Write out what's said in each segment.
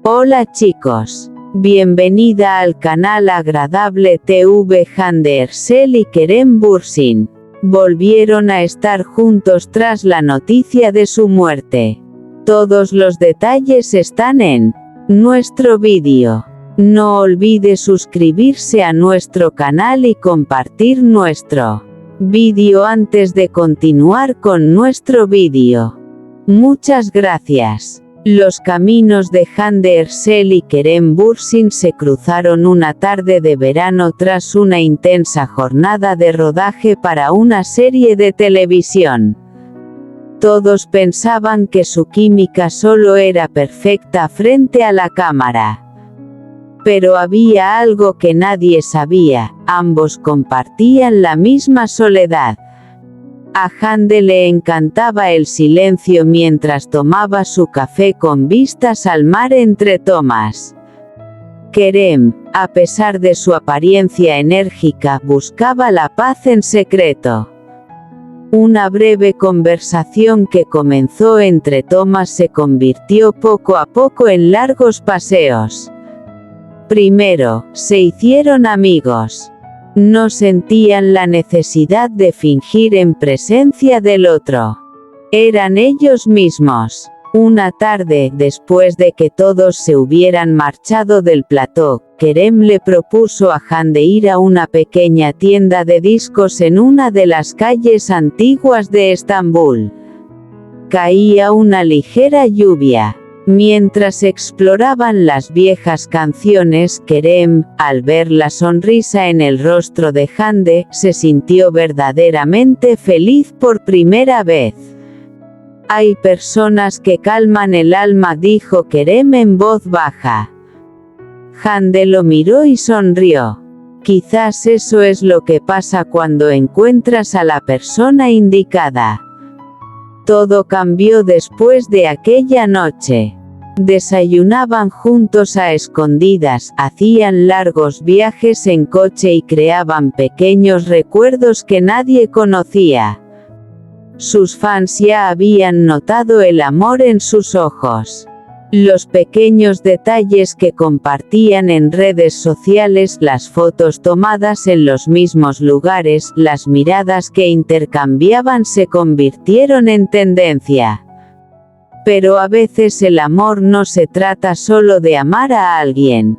Hola chicos. Bienvenida al canal Agradable TV. Hande Erçel y Kerem Bürsin volvieron a estar juntos tras la noticia de su muerte. Todos los detalles están en nuestro vídeo. No olvide suscribirse a nuestro canal y compartir nuestro vídeo antes de continuar con nuestro vídeo. Muchas gracias. Los caminos de Hande Erçel y Kerem Bürsin se cruzaron una tarde de verano tras una intensa jornada de rodaje para una serie de televisión. Todos pensaban que su química solo era perfecta frente a la cámara. Pero había algo que nadie sabía: ambos compartían la misma soledad. A Hande le encantaba el silencio mientras tomaba su café con vistas al mar entre tomas. Kerem, a pesar de su apariencia enérgica, buscaba la paz en secreto. Una breve conversación que comenzó entre tomas se convirtió poco a poco en largos paseos. Primero, se hicieron amigos. No sentían la necesidad de fingir en presencia del otro. Eran ellos mismos. Una tarde, después de que todos se hubieran marchado del plató, Kerem le propuso a Hande ir a una pequeña tienda de discos en una de las calles antiguas de Estambul. Caía una ligera lluvia. Mientras exploraban las viejas canciones, Kerem, al ver la sonrisa en el rostro de Hande, se sintió verdaderamente feliz por primera vez. Hay personas que calman el alma, dijo Kerem en voz baja. Hande lo miró y sonrió. Quizás eso es lo que pasa cuando encuentras a la persona indicada. Todo cambió después de aquella noche. Desayunaban juntos a escondidas, hacían largos viajes en coche y creaban pequeños recuerdos que nadie conocía. Sus fans ya habían notado el amor en sus ojos. Los pequeños detalles que compartían en redes sociales, las fotos tomadas en los mismos lugares, las miradas que intercambiaban se convirtieron en tendencia. Pero a veces el amor no se trata solo de amar a alguien.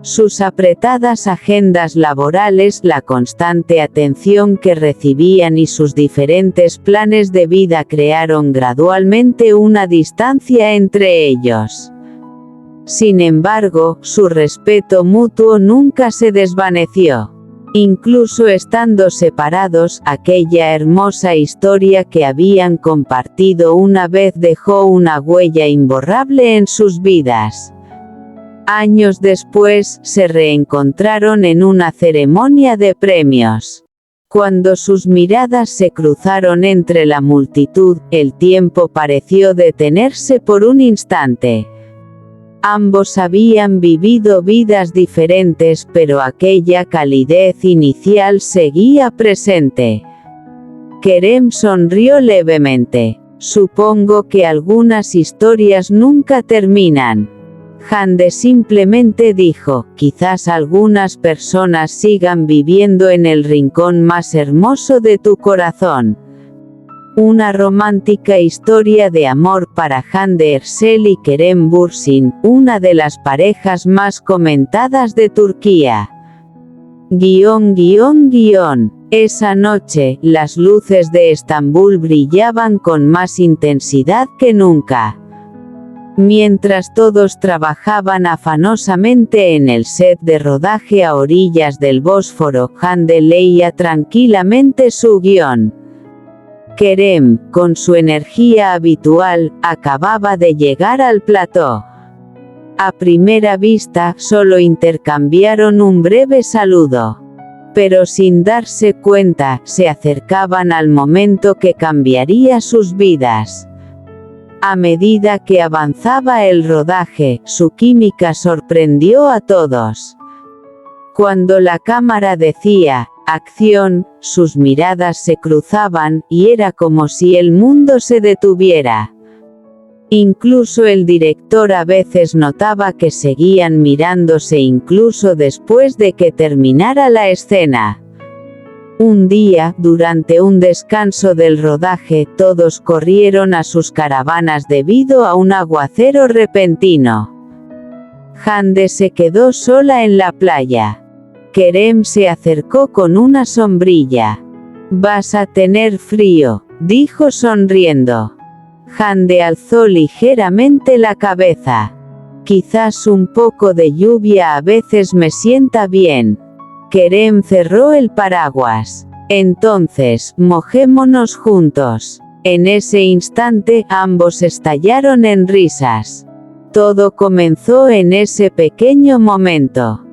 Sus apretadas agendas laborales, la constante atención que recibían y sus diferentes planes de vida crearon gradualmente una distancia entre ellos. Sin embargo, su respeto mutuo nunca se desvaneció. Incluso estando separados, aquella hermosa historia que habían compartido una vez dejó una huella imborrable en sus vidas. Años después, se reencontraron en una ceremonia de premios. Cuando sus miradas se cruzaron entre la multitud, el tiempo pareció detenerse por un instante. Ambos habían vivido vidas diferentes, pero aquella calidez inicial seguía presente. Kerem sonrió levemente. Supongo que algunas historias nunca terminan. Hande simplemente dijo, quizás algunas personas sigan viviendo en el rincón más hermoso de tu corazón. Una romántica historia de amor para Hande Erçel y Kerem Bürsin, una de las parejas más comentadas de Turquía. Esa noche, las luces de Estambul brillaban con más intensidad que nunca. Mientras todos trabajaban afanosamente en el set de rodaje a orillas del Bósforo, Hande leía tranquilamente su guión. Kerem, con su energía habitual, acababa de llegar al plató. A primera vista, solo intercambiaron un breve saludo. Pero sin darse cuenta, se acercaban al momento que cambiaría sus vidas. A medida que avanzaba el rodaje, su química sorprendió a todos. Cuando la cámara decía acción, sus miradas se cruzaban, y era como si el mundo se detuviera. Incluso el director a veces notaba que seguían mirándose incluso después de que terminara la escena. Un día, durante un descanso del rodaje, todos corrieron a sus caravanas debido a un aguacero repentino. Hande se quedó sola en la playa. Kerem se acercó con una sombrilla. «Vas a tener frío», dijo sonriendo. Hande alzó ligeramente la cabeza. «Quizás un poco de lluvia a veces me sienta bien». Kerem cerró el paraguas. «Entonces, mojémonos juntos». En ese instante, ambos estallaron en risas. Todo comenzó en ese pequeño momento.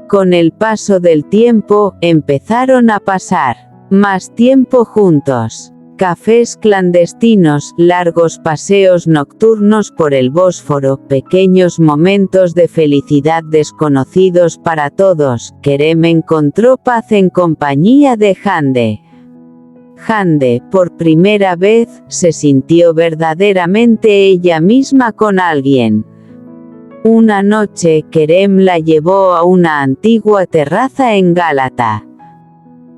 Con el paso del tiempo, empezaron a pasar más tiempo juntos. Cafés clandestinos, largos paseos nocturnos por el Bósforo, pequeños momentos de felicidad desconocidos para todos. Kerem encontró paz en compañía de Hande. Hande, por primera vez, se sintió verdaderamente ella misma con alguien. Una noche, Kerem la llevó a una antigua terraza en Gálata.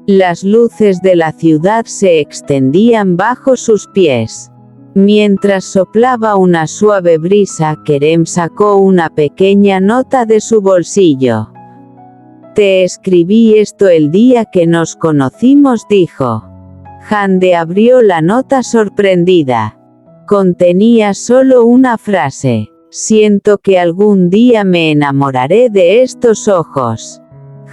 Las luces de la ciudad se extendían bajo sus pies. Mientras soplaba una suave brisa, Kerem sacó una pequeña nota de su bolsillo. «Te escribí esto el día que nos conocimos», dijo. Hande abrió la nota sorprendida. Contenía solo una frase: «Siento que algún día me enamoraré de estos ojos».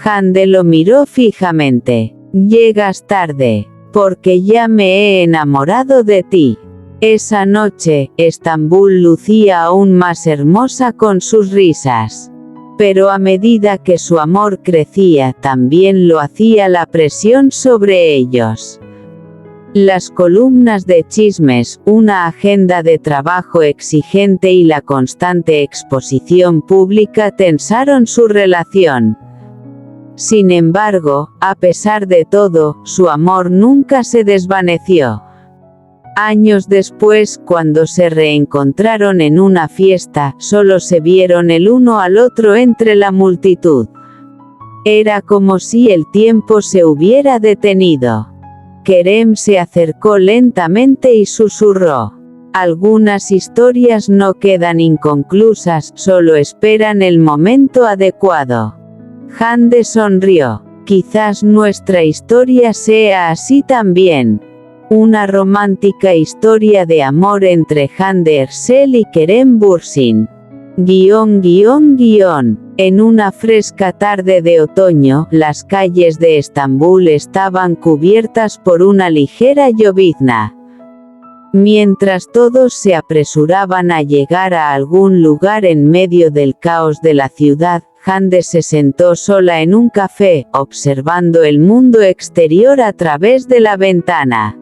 Hande lo miró fijamente. «Llegas tarde, porque ya me he enamorado de ti». Esa noche, Estambul lucía aún más hermosa con sus risas. Pero a medida que su amor crecía, también lo hacía la presión sobre ellos. Las columnas de chismes, una agenda de trabajo exigente y la constante exposición pública tensaron su relación. Sin embargo, a pesar de todo, su amor nunca se desvaneció. Años después, cuando se reencontraron en una fiesta, solo se vieron el uno al otro entre la multitud. Era como si el tiempo se hubiera detenido. Kerem se acercó lentamente y susurró: «Algunas historias no quedan inconclusas, solo esperan el momento adecuado». Hande sonrió. «Quizás nuestra historia sea así también. Una romántica historia de amor entre Hande Erçel y Kerem Bürsin». En una fresca tarde de otoño, las calles de Estambul estaban cubiertas por una ligera llovizna. Mientras todos se apresuraban a llegar a algún lugar en medio del caos de la ciudad, Hande se sentó sola en un café, observando el mundo exterior a través de la ventana.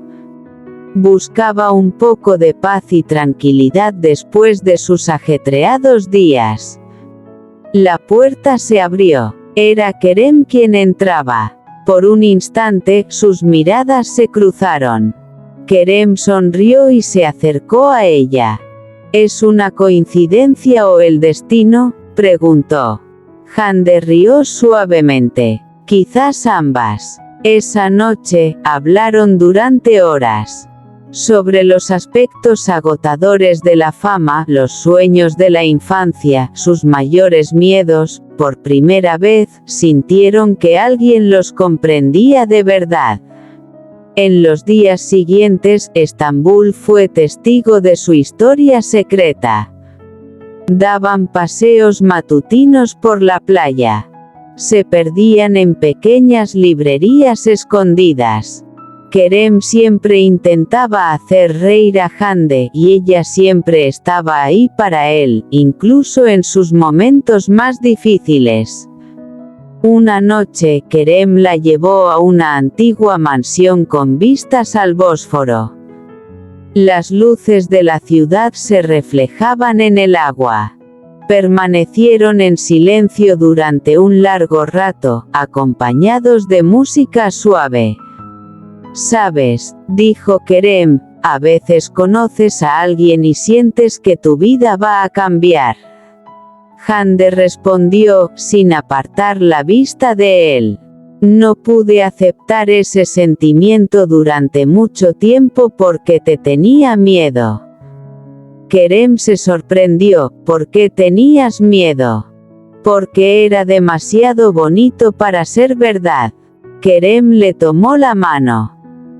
Buscaba un poco de paz y tranquilidad después de sus ajetreados días. La puerta se abrió. Era Kerem quien entraba. Por un instante, sus miradas se cruzaron. Kerem sonrió y se acercó a ella. «¿Es una coincidencia o el destino?», preguntó. Hande rió suavemente. «Quizás ambas». Esa noche, hablaron durante horas. Sobre los aspectos agotadores de la fama, los sueños de la infancia, sus mayores miedos. Por primera vez, sintieron que alguien los comprendía de verdad. En los días siguientes, Estambul fue testigo de su historia secreta. Daban paseos matutinos por la playa. Se perdían en pequeñas librerías escondidas. Kerem siempre intentaba hacer reír a Hande, y ella siempre estaba ahí para él, incluso en sus momentos más difíciles. Una noche, Kerem la llevó a una antigua mansión con vistas al Bósforo. Las luces de la ciudad se reflejaban en el agua. Permanecieron en silencio durante un largo rato, acompañados de música suave. «¿Sabes?», dijo Kerem, a veces conoces a alguien y sientes que tu vida va a cambiar. Xander respondió, sin apartar la vista de él. No pude aceptar ese sentimiento durante mucho tiempo porque te tenía miedo. Kerem se sorprendió. ¿Por qué tenías miedo? Porque era demasiado bonito para ser verdad. Kerem le tomó la mano.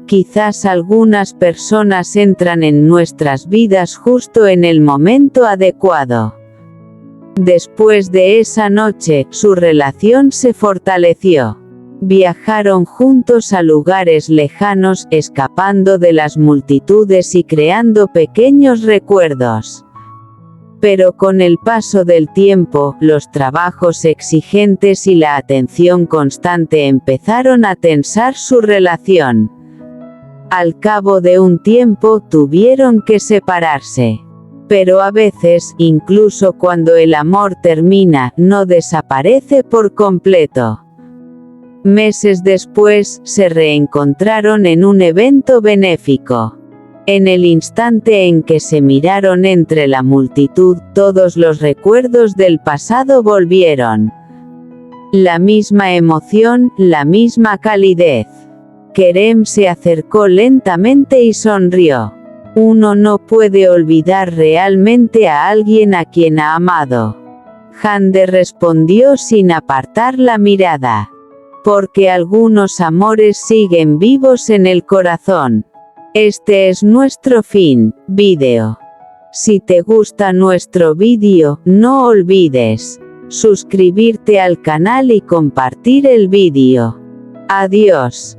Quizás algunas personas entran en nuestras vidas justo en el momento adecuado. Después de esa noche, su relación se fortaleció. Viajaron juntos a lugares lejanos, escapando de las multitudes y creando pequeños recuerdos. Pero con el paso del tiempo, los trabajos exigentes y la atención constante empezaron a tensar su relación. Al cabo de un tiempo tuvieron que separarse. Pero a veces, incluso cuando el amor termina, no desaparece por completo. Meses después, se reencontraron en un evento benéfico. En el instante en que se miraron entre la multitud, todos los recuerdos del pasado volvieron. La misma emoción, la misma calidez. Kerem se acercó lentamente y sonrió. Uno no puede olvidar realmente a alguien a quien ha amado. Xander respondió sin apartar la mirada. Porque algunos amores siguen vivos en el corazón. Este es nuestro vídeo. Si te gusta nuestro vídeo, no olvides suscribirte al canal y compartir el vídeo. Adiós.